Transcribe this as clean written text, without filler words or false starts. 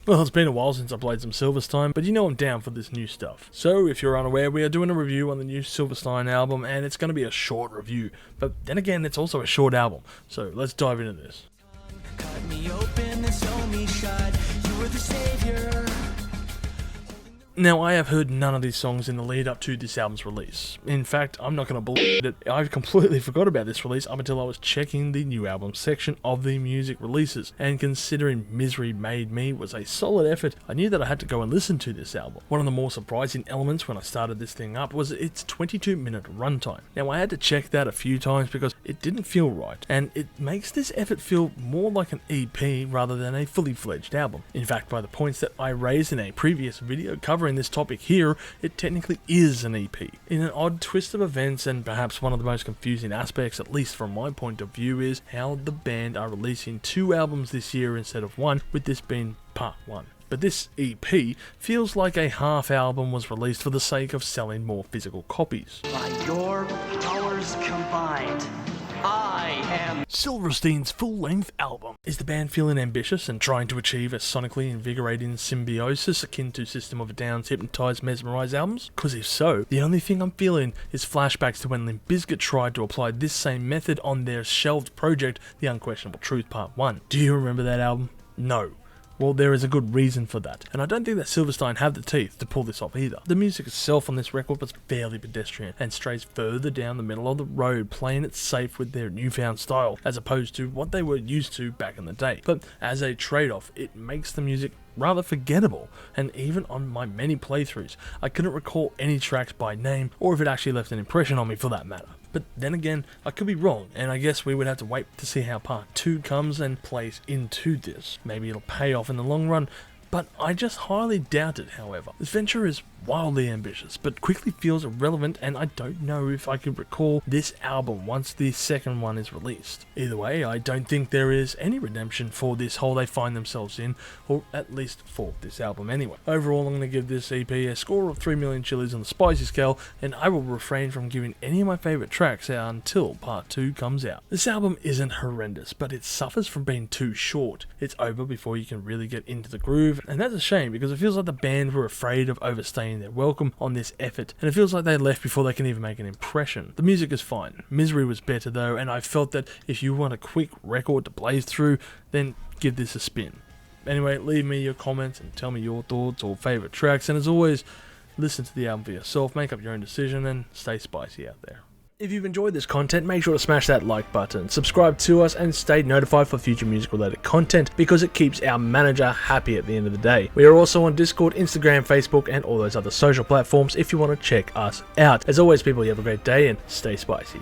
Well, it's been a while since I played some Silverstein, but you know I'm down for this new stuff. So, if you're unaware, we are doing a review on the new Silverstein album, and it's going to be a short review. But then again, it's also a short album, so let's dive into this. Cut me open and sew me shut. You were the savior. Now, I have heard none of these songs in the lead up to this album's release. In fact, I'm not going to believe it, I completely forgot about this release up until I was checking the new album section of the music releases, and considering Misery Made Me was a solid effort, I knew that I had to go and listen to this album. One of the more surprising elements when I started this thing up was its 22-minute runtime. Now, I had to check that a few times because it didn't feel right, and it makes this effort feel more like an EP rather than a fully fledged album. In fact, by the points that I raised in a previous video covering this topic here, it technically is an EP. In an odd twist of events, and perhaps one of the most confusing aspects, at least from my point of view, is how the band are releasing 2 albums this year instead of 1, with this being part 1. But this EP feels like a half album was released for the sake of selling more physical copies. By your powers combined, I am Silverstein's full-length album. Is the band feeling ambitious and trying to achieve a sonically invigorating symbiosis akin to System of a Down's Hypnotize, Mesmerize albums? Because if so, the only thing I'm feeling is flashbacks to when Limp Bizkit tried to apply this same method on their shelved project, The Unquestionable Truth Part 1. Do you remember that album? No. Well, there is a good reason for that, and I don't think that Silverstein have the teeth to pull this off either. The music itself on this record was fairly pedestrian, and strays further down the middle of the road, playing it safe with their newfound style, as opposed to what they were used to back in the day. But as a trade-off, it makes the music rather forgettable, and even on my many playthroughs, I couldn't recall any tracks by name, or if it actually left an impression on me for that matter. But then again, I could be wrong, and I guess we would have to wait to see how part 2 comes and plays into this. Maybe it'll pay off in the long run, but I just highly doubt it, however. This venture is wildly ambitious, but quickly feels irrelevant, and I don't know if I could recall this album once the second one is released. Either way, I don't think there is any redemption for this hole they find themselves in, or at least for this album anyway. Overall, I'm going to give this EP a score of 3 million chilies on the spicy scale, and I will refrain from giving any of my favourite tracks out until part 2 comes out. This album isn't horrendous, but it suffers from being too short. It's over before you can really get into the groove, and that's a shame because it feels like the band were afraid of overstaying their welcome on this effort, and it feels like they left before they can even make an impression. The music is fine. Misery was better though, and I felt that if you want a quick record to blaze through, then give this a spin. Anyway, leave me your comments and tell me your thoughts or favourite tracks, and as always, listen to the album for yourself, make up your own decision, and stay spicy out there. If you've enjoyed this content, make sure to smash that like button, subscribe to us, and stay notified for future music related content because it keeps our manager happy at the end of the day. We are also on Discord, Instagram, Facebook, and all those other social platforms if you want to check us out. As always, people, you have a great day and stay spicy.